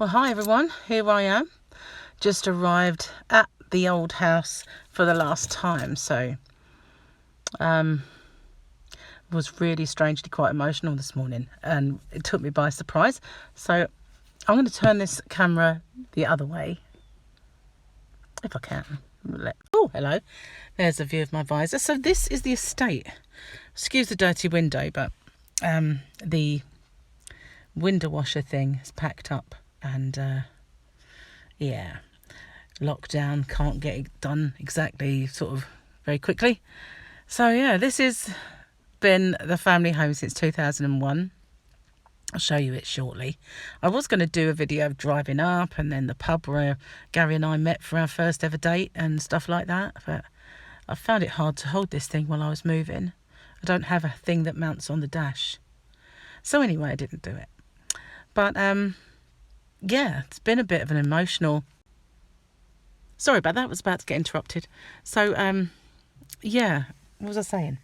Well, hi everyone, here I am. Just arrived at the old house for the last time, so was really strangely quite emotional this morning, and it took me by surprise. So I'm going to turn this camera the other way, if I can. Oh, hello. There's a view of my visor. So this is the estate. Excuse the dirty window, but the window washer thing is packed up, and yeah, lockdown, can't get it done exactly sort of very quickly. So yeah, this has been the family home since 2001. I'll show you it shortly. I was going to do a video of driving up and then the pub where Gary and I met for our first ever date and stuff like that, but I found it hard to hold this thing while I was moving. I don't have a thing that mounts on the dash. So anyway, I didn't do it. But yeah, it's been a bit of an emotional... Sorry about that, I was about to get interrupted. So yeah, what was I saying?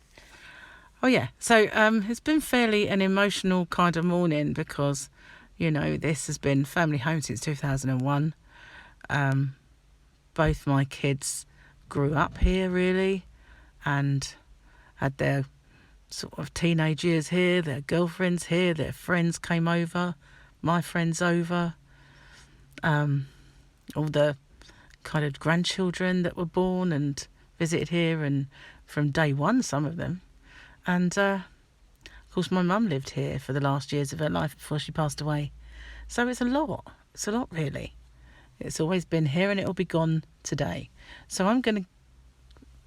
Oh yeah, so it's been fairly an emotional kind of morning because, you know, this has been family home since 2001. Both my kids grew up here really and had their sort of teenage years here, their girlfriends here, their friends came over, my friends over, all the kind of grandchildren that were born and visited here, and from day one, some of them. And of course my mum lived here for the last years of her life before she passed away. So it's a lot really. It's always been here and it'll be gone today. So I'm going to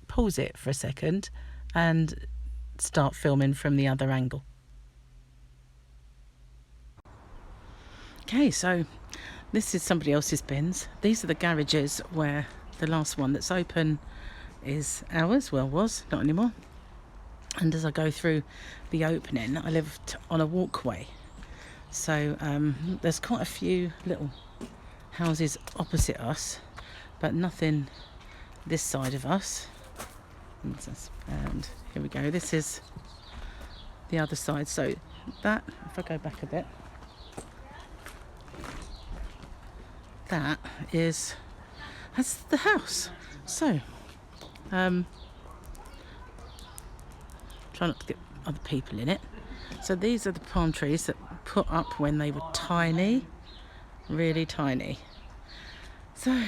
pause it for a second and start filming from the other angle. Okay, so this is somebody else's bins. These are the garages where the last one that's open is ours. Well, was, not anymore. And as I go through the opening, I lived on a walkway. So there's quite a few little houses opposite us, but nothing this side of us. And here we go. This is the other side. So that, if I go back a bit, that's the house. So try not to get other people in it. So these are the palm trees that were put up when they were tiny, really tiny. So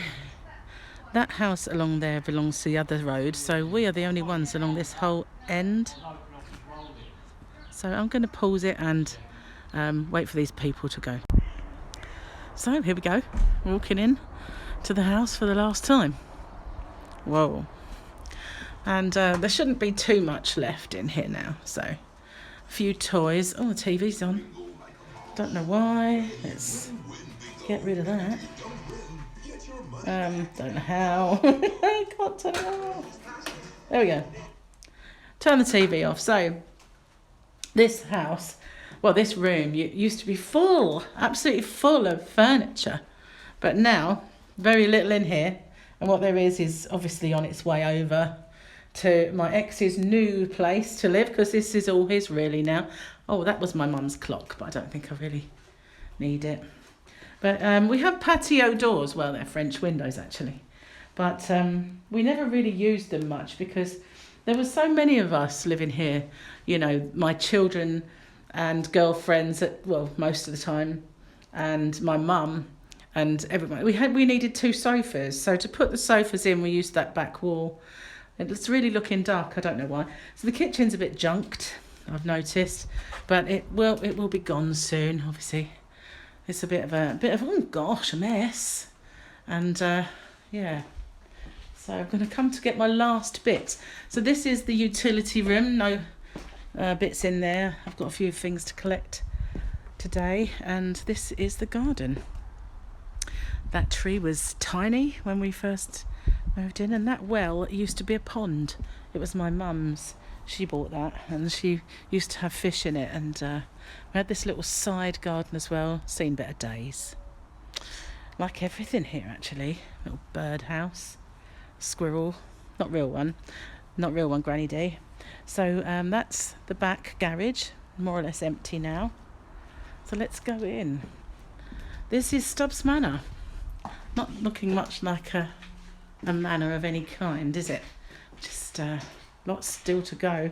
that house along there belongs to the other road, so we are the only ones along this whole end. So I'm going to pause it and wait for these people to go. So here we go, walking in to the house for the last time. Whoa. And there shouldn't be too much left in here now. So a few toys. Oh, the TV's on. Don't know why. Let's get rid of that. Don't know how. I can't turn it off. There we go. Turn the TV off. So this house, well, this room used to be full, absolutely full of furniture. But now, very little in here. And what there is obviously on its way over to my ex's new place to live, because this is all his really now. Oh, that was my mum's clock, but I don't think I really need it. But we have patio doors. Well, they're French windows actually, but we never really used them much because there were so many of us living here, you know, my children and girlfriends most of the time, and my mum and everybody. We needed 2 sofas, so to put the sofas in we used that back wall. It's really looking dark, I don't know why. So the kitchen's a bit junked, I've noticed, but it will be gone soon. Obviously it's a bit of oh gosh, a mess. And yeah, so I'm going to come to get my last bits. So this is the utility room. No bits in there. I've got a few things to collect today. And this is the garden. That tree was tiny when we first moved in, and that well used to be a pond. It was my mum's. She bought that, and she used to have fish in it, and we had this little side garden as well. Seen better days. Like everything here actually. Little bird house, squirrel, not real one, Granny D. So that's the back garage, more or less empty now. So let's go in. This is Stubbs Manor. Not looking much like a manor of any kind, is it? Just lots still to go.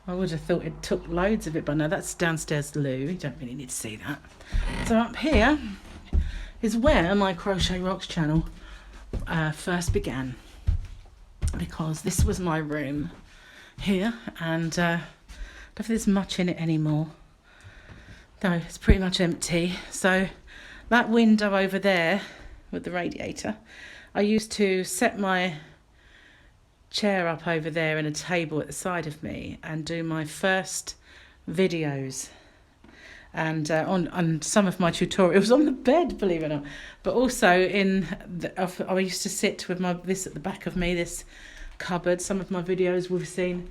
I would have thought it took loads of it, but no, that's downstairs loo. You don't really need to see that. So up here is where my Crochet Rocks channel first began, because this was my room here, and I don't think there's much in it anymore. No, it's pretty much empty. So that window over there with the radiator, I used to set my chair up over there and a table at the side of me and do my first videos. And on some of my tutorials on the bed, believe it or not, but also I used to sit with this at the back of me, this cupboard. Some of my videos we've seen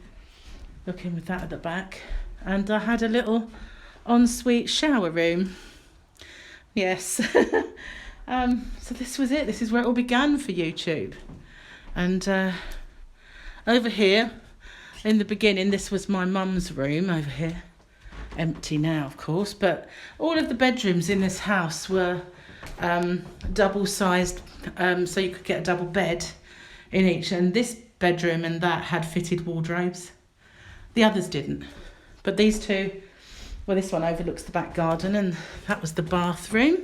looking with that at the back, and I had a little ensuite shower room. Yes. So this was it. This is where it all began for YouTube. And over here, in the beginning, this was my mum's room over here. Empty now, of course, but all of the bedrooms in this house were double-sized, so you could get a double bed in each, and this bedroom and that had fitted wardrobes. The others didn't, but these two, well, this one overlooks the back garden, and that was the bathroom,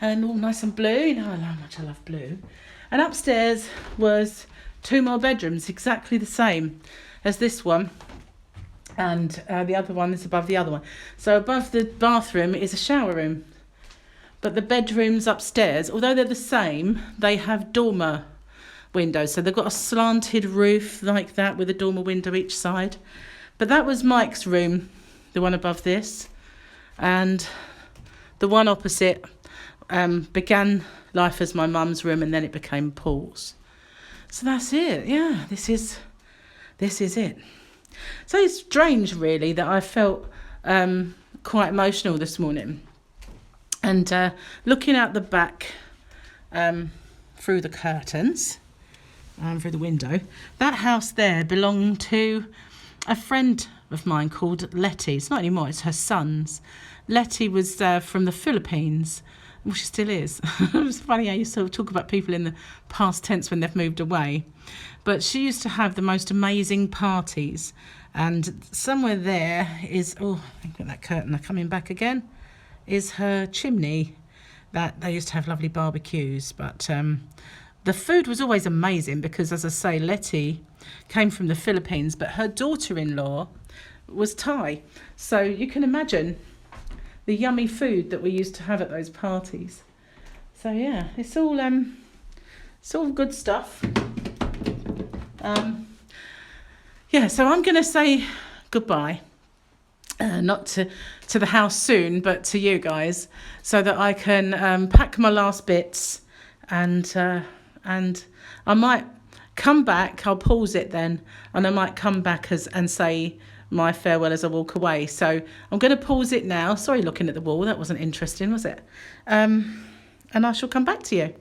and all nice and blue. You know how much I love blue. And upstairs was 2 more bedrooms, exactly the same as this one. And the other one is above the other one. So above the bathroom is a shower room. But the bedrooms upstairs, although they're the same, they have dormer windows. So they've got a slanted roof like that with a dormer window each side. But that was Mike's room, the one above this. And the one opposite began life as my mum's room, and then it became Paul's. So that's it. Yeah, this is it. So it's strange, really, that I felt quite emotional this morning. And looking out the back through the curtains, through the window, that house there belonged to a friend of mine called Letty. It's not anymore, it's her son's. Letty was from the Philippines. Well, she still is. It's funny how you sort of talk about people in the past tense when they've moved away. But she used to have the most amazing parties. And somewhere there is, oh, look at that curtain, they're coming back again, is her chimney. That they used to have lovely barbecues. But the food was always amazing because, as I say, Letty came from the Philippines, but her daughter-in-law was Thai. So you can imagine the yummy food that we used to have at those parties. So yeah, it's all good stuff. Yeah, so I'm going to say goodbye, not to the house soon, but to you guys, so that I can pack my last bits, and I might come back. I'll pause it then, and I might come back and say my farewell as I walk away. So I'm going to pause it now. Sorry, looking at the wall, that wasn't interesting, was it? And I shall come back to you.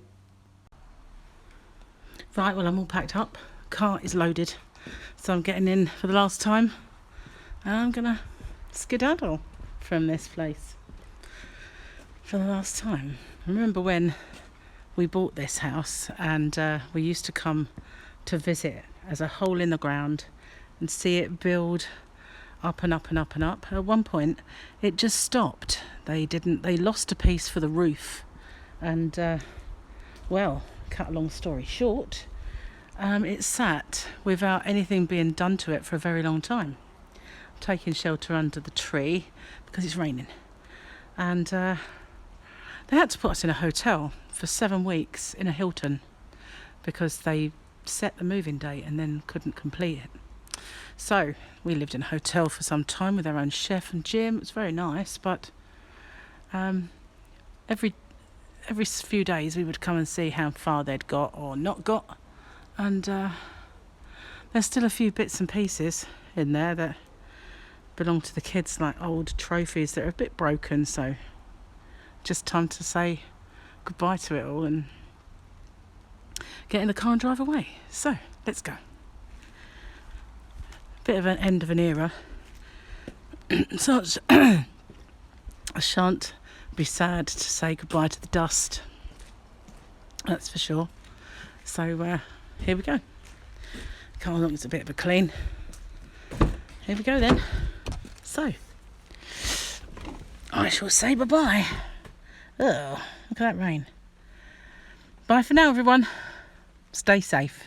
Right, well, I'm all packed up. Car is loaded, so I'm getting in for the last time, and I'm gonna skedaddle from this place for the last time. I remember when we bought this house, and we used to come to visit as a hole in the ground and see it build up and up and up and up. At one point it just stopped. They lost a piece for the roof, and well, cut a long story short, it sat without anything being done to it for a very long time. I'm taking shelter under the tree because it's raining, and they had to put us in a hotel for 7 weeks in a Hilton because they set the moving date and then couldn't complete it. So we lived in a hotel for some time with our own chef and gym. It was very nice, but every few days we would come and see how far they'd got or not got, and there's still a few bits and pieces in there that belong to the kids, like old trophies that are a bit broken. So just time to say goodbye to it all and get in the car and drive away. So let's go. Bit of an end of an era. So I shan't be sad to say goodbye to the dust. That's for sure. So here we go. Car looks a bit of a clean. Here we go then. So I shall say bye-bye. Oh, look at that rain. Bye for now, everyone. Stay safe.